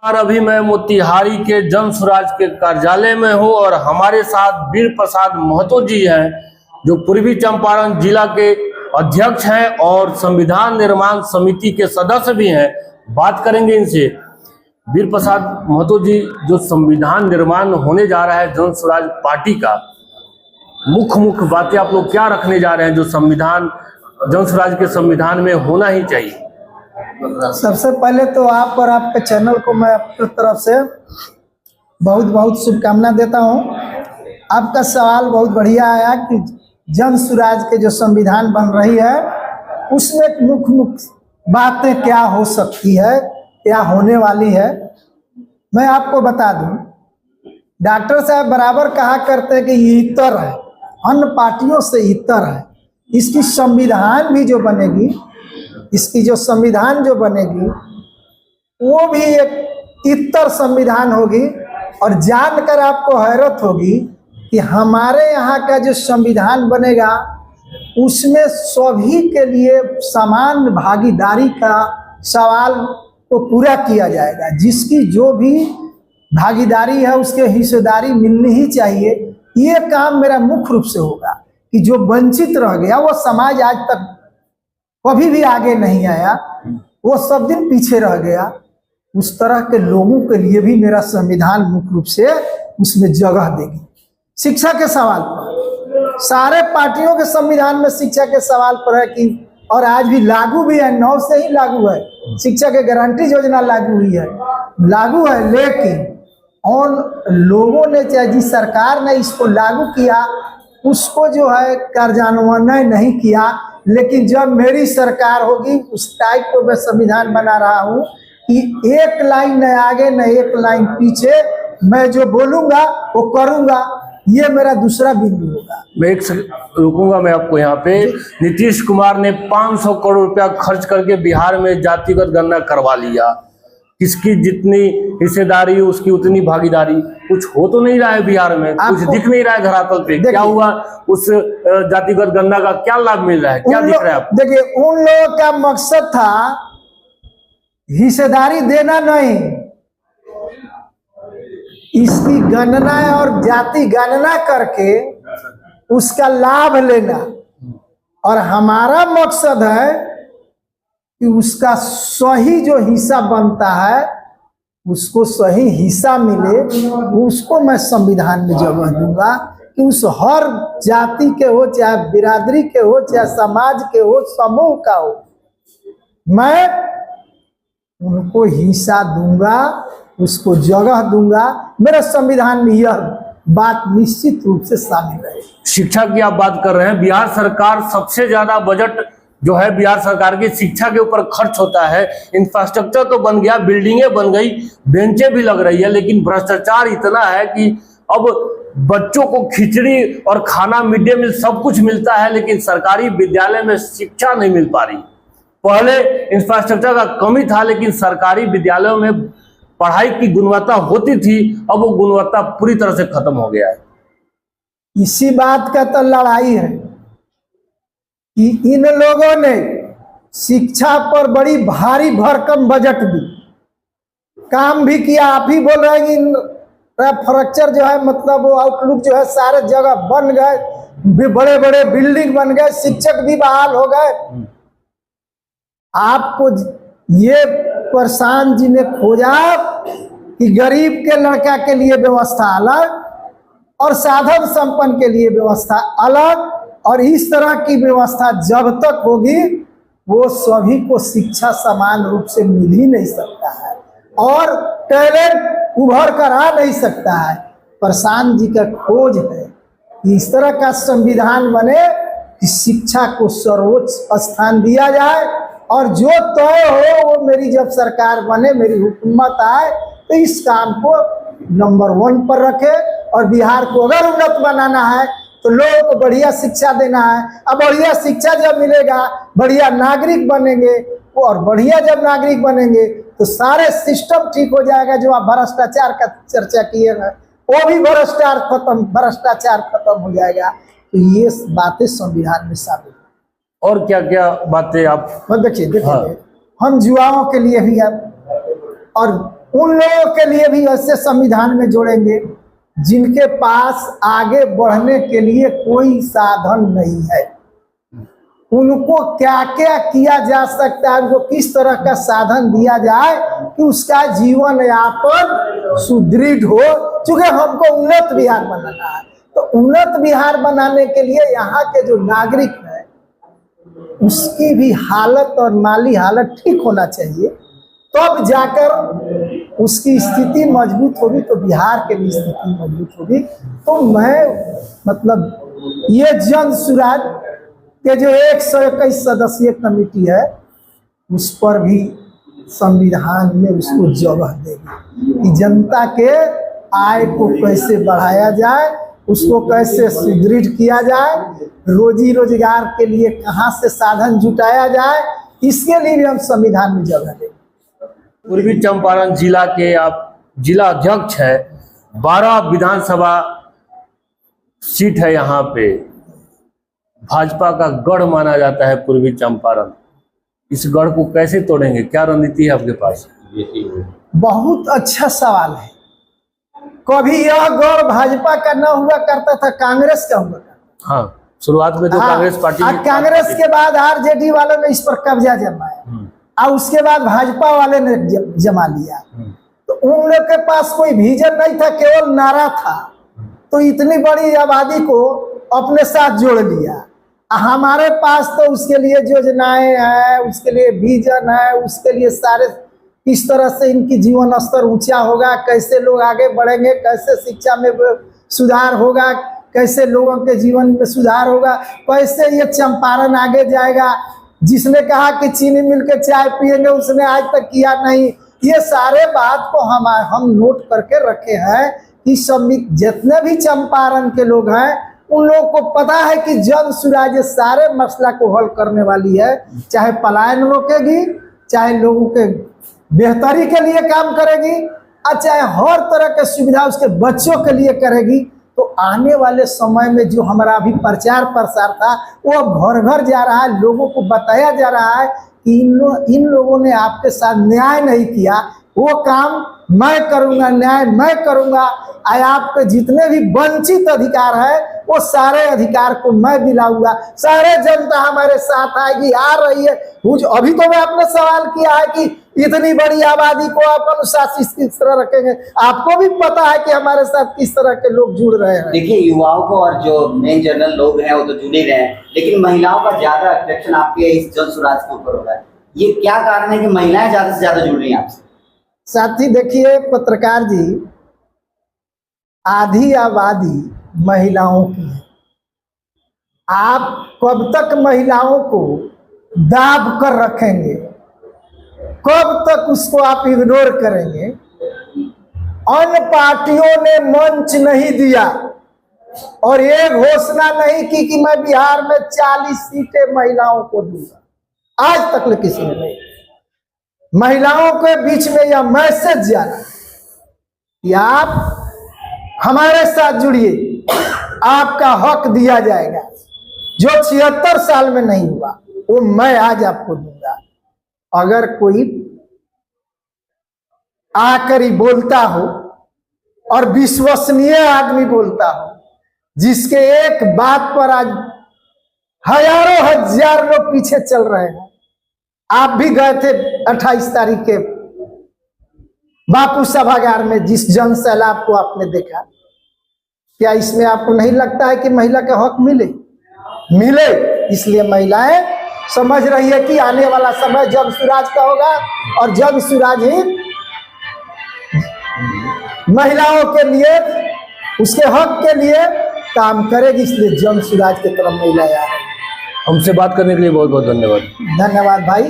और अभी मैं मोतिहारी के जन स्वराज के कार्यालय में हूं और हमारे साथ वीर प्रसाद महतो जी हैं जो पूर्वी चंपारण जिला के अध्यक्ष हैं और संविधान निर्माण समिति के सदस्य भी हैं। बात करेंगे इनसे। वीर प्रसाद महतो जी, जो संविधान निर्माण होने जा रहा है जन स्वराज पार्टी का, मुख्य बातें आप लोग क्या रखने जा रहे हैं जो संविधान जन स्वराज के संविधान में होना ही चाहिए? सबसे पहले तो आप और आपके चैनल को मैं अपनी तरफ से बहुत बहुत शुभकामना देता हूं। आपका सवाल बहुत बढ़िया आया कि जन स्वराज के जो संविधान बन रही है उसमें मुख्य बातें क्या हो सकती है, क्या होने वाली है। मैं आपको बता दूं, डॉक्टर साहब बराबर कहा करते हैं कि ये इतर है, अन्य पार्टियों से इतर है। इसकी संविधान भी जो बनेगी, इसकी जो संविधान जो बनेगी वो भी एक इतर संविधान होगी। और जानकर आपको हैरत होगी कि हमारे यहाँ का जो संविधान बनेगा उसमें सभी के लिए समान भागीदारी का सवाल को पूरा किया जाएगा। जिसकी जो भी भागीदारी है उसके हिस्सेदारी मिलनी ही चाहिए। ये काम मेरा मुख्य रूप से होगा कि जो वंचित रह गया, वो समाज आज तक कभी भी आगे नहीं आया, वो सब दिन पीछे रह गया, उस तरह के लोगों के लिए भी मेरा संविधान मुख्य रूप से उसमें जगह देगी। शिक्षा के सवाल पर, सारे पार्टियों के संविधान में शिक्षा के सवाल पर है कि, और आज भी लागू भी है, 9 से ही लागू है, शिक्षा के गारंटी योजना लागू हुई है, लागू है। लेकिन और लोगों ने, चाहे जिस सरकार ने इसको लागू किया उसको जो है कार्यान्वयन नहीं किया। लेकिन जब मेरी सरकार होगी उस टाइप को मैं संविधान बना रहा हूं कि एक लाइन न आगे न एक लाइन पीछे, मैं जो बोलूंगा वो करूंगा। ये मेरा दूसरा बिंदु होगा। मैं एक रुकूंगा मैं आपको यहाँ पे। नीतीश कुमार ने 500 करोड़ रुपया खर्च करके बिहार में जातिगत गणना करवा लिया। किसकी जितनी हिस्सेदारी उसकी उतनी भागीदारी। कुछ हो तो नहीं रहा है बिहार में, कुछ दिख नहीं रहा है धरातल पे। क्या हुआ? उस जातिगत गणना का क्या लाभ मिल रहा है, क्या दिख रहा है आपको? देखिए, उन लोगों का मकसद था हिस्सेदारी देना नहीं, इसकी गणना और जाति गणना करके उसका लाभ लेना। और हमारा मकसद है कि उसका सही जो हिस्सा बनता है उसको सही हिस्सा मिले। उसको मैं संविधान में जगह दूंगा कि उस हर जाति के हो, चाहे बिरादरी के हो, चाहे समाज के हो, समूह का हो, मैं उनको हिस्सा दूंगा, उसको जगह दूंगा। मेरा संविधान में यह बात निश्चित रूप से शामिल है। शिक्षा की आप बात कर रहे हैं। बिहार सरकार सबसे ज्यादा बजट जो है बिहार सरकार की शिक्षा के ऊपर खर्च होता है। इंफ्रास्ट्रक्चर तो बन गया, बिल्डिंगें बन गई, बेंचें भी लग रही है, लेकिन भ्रष्टाचार इतना है कि अब बच्चों को खिचड़ी और खाना, मिड डे मील सब कुछ मिलता है, लेकिन सरकारी विद्यालय में शिक्षा नहीं मिल पा रही। पहले इंफ्रास्ट्रक्चर का कमी था, लेकिन सरकारी विद्यालयों में पढ़ाई की गुणवत्ता होती थी, अब वो गुणवत्ता पूरी तरह से खत्म हो गया है। इसी बात का तो लड़ाई है कि इन लोगों ने शिक्षा पर बड़ी भारी भरकम बजट दी, काम भी किया। आप ही बोल रहे हैं कि इंफ्रास्ट्रक्चर जो है, मतलब वो आउटलुक जो है, सारे जगह बन गए, बड़े बड़े बिल्डिंग बन गए, शिक्षक भी बहाल हो गए। आपको ये प्रशांत जी ने खोजा कि गरीब के लड़का के लिए व्यवस्था अलग और साधन संपन्न के लिए व्यवस्था अलग, और इस तरह की व्यवस्था जब तक होगी वो सभी को शिक्षा समान रूप से मिल ही नहीं सकता है और टैलेंट उभर कर आ नहीं सकता है। प्रशांत जी का खोज है कि इस तरह का संविधान बने कि शिक्षा को सर्वोच्च स्थान दिया जाए, और जो तय हो वो मेरी जब सरकार बने, मेरी हुकूमत आए, तो इस काम को नंबर 1 पर रखे। और बिहार को अगर उन्नत बनाना है तो लोगों को बढ़िया शिक्षा देना है। अब बढ़िया शिक्षा जब मिलेगा, बढ़िया नागरिक बनेंगे, और बढ़िया जब नागरिक बनेंगे तो सारे सिस्टम ठीक हो जाएगा। जो आप भ्रष्टाचार का चर्चा किए हैं, वो भी भ्रष्टाचार खत्म हो जाएगा। तो ये बातें संविधान में शामिल है। और क्या क्या बातें आप देखिए, हम युवाओं के लिए भी है और उन लोगों के लिए भी ऐसे संविधान में जोड़ेंगे जिनके पास आगे बढ़ने के लिए कोई साधन नहीं है। उनको क्या क्या किया जा सकता है, उनको किस तरह का साधन दिया जाए कि उसका जीवन यापन सुदृढ़ हो। क्योंकि हमको उन्नत बिहार बनाना है, तो उन्नत बिहार बनाने के लिए यहाँ के जो नागरिक है उसकी भी हालत और माली हालत ठीक होना चाहिए, तब जाकर उसकी स्थिति मजबूत होगी, तो बिहार के भी स्थिति मजबूत होगी। तो मैं मतलब ये जन सुराज के जो 121 सदस्यीय कमेटी है उस पर भी संविधान में उसको जगह देगी कि जनता के आय को कैसे बढ़ाया जाए, उसको कैसे सुदृढ़ किया जाए, रोजी रोजगार के लिए कहाँ से साधन जुटाया जाए, इसके लिए भी हम संविधान में जगह देंगे। पूर्वी चंपारण जिला के आप जिला अध्यक्ष है, 12 विधानसभा सीट है यहाँ पे, भाजपा का गढ़ माना जाता है पूर्वी चंपारण। इस गढ़ को कैसे तोड़ेंगे, क्या रणनीति है आपके पास? बहुत अच्छा सवाल है। कभी यह गढ़ भाजपा का न हुआ करता था, कांग्रेस का हुआ करता। हाँ, शुरुआत में तो कांग्रेस पार्टी, कांग्रेस के बाद आरजेडी वालों ने इस पर कब्जा जमाया और उसके बाद भाजपा वाले ने जमा लिया। तो उन लोग के पास कोई विजन नहीं था, केवल नारा था। तो इतनी बड़ी आबादी को अपने साथ जोड़ लिया। हमारे पास तो उसके लिए योजनाएं हैं, उसके लिए विजन है, उसके लिए सारे किस तरह से इनकी जीवन स्तर ऊंचा होगा, कैसे लोग आगे बढ़ेंगे, कैसे शिक्षा में सुधार होगा, कैसे लोगों के जीवन में सुधार होगा, कैसे ये चंपारण आगे जाएगा। जिसने कहा कि चीनी मिल के चाय पिएंगे उसने आज तक किया नहीं। ये सारे बात को हम नोट करके रखे हैं कि जितने भी चंपारण के लोग हैं उन लोगों को पता है कि जन सुराज सारे मसला को हल करने वाली है। चाहे पलायन रोकेगी, चाहे लोगों के बेहतरी के लिए काम करेगी, और चाहे हर तरह के सुविधा उसके बच्चों के लिए करेगी। तो आने वाले समय में जो हमारा अभी प्रचार प्रसार था वो अब घर घर जा रहा है, लोगों को बताया जा रहा है कि इन लोगों ने आपके साथ न्याय नहीं किया, वो काम मैं करूंगा, न्याय मैं करूंगा। आपके जितने भी वंचित अधिकार है वो सारे अधिकार को मैं दिलाऊंगा, सारे जनता हमारे साथ आएगी, आ रही है। अभी तो मैं आपने सवाल किया है कि इतनी बड़ी आबादी को आप अनुशासित किस तरह रखेंगे। आपको भी पता है कि हमारे साथ किस तरह के लोग जुड़ रहे हैं। देखिए, युवाओं को और जो मेन जनरल लोग हैं वो तो जुड़ ही रहे हैं, लेकिन महिलाओं का ज्यादा अट्रैक्शन आपके इस जन सुराज के ऊपर हो रहा है। ये क्या कारण है कि महिलाएं ज्यादा से ज्यादा जुड़ रही हैं आपसे? साथी देखिए पत्रकार जी, आधी आबादी महिलाओं की है। आप कब तक महिलाओं को दाब कर रखेंगे, कब तक उसको आप इग्नोर करेंगे? अन्य पार्टियों ने मंच नहीं दिया और ये घोषणा नहीं की कि मैं बिहार में 40 सीटें महिलाओं को दूंगा। आज तक किसी ने नहीं। महिलाओं के बीच में यह मैसेज जा रहा है कि आप हमारे साथ जुड़िए, आपका हक दिया जाएगा। जो 76 साल में नहीं हुआ वो मैं आज आपको दूंगा। अगर कोई आकर ही बोलता हो और विश्वसनीय आदमी बोलता हो, जिसके एक बात पर आज हजारों हजार लोग पीछे चल रहे हैं। आप भी गए थे 28 तारीख के बापू सभागार में, जिस जन सैलाब को आपने देखा। क्या इसमें आपको नहीं लगता है कि महिला का हक मिले? इसलिए महिलाएं समझ रही है कि आने वाला समय जन सुराज का होगा और जन सुराज ही महिलाओं के लिए, उसके हक के लिए काम करेगी। इसलिए जन सुराज की तरफ महिलाएं आ रही हैं। हमसे बात करने के लिए बहुत बहुत धन्यवाद। धन्यवाद भाई।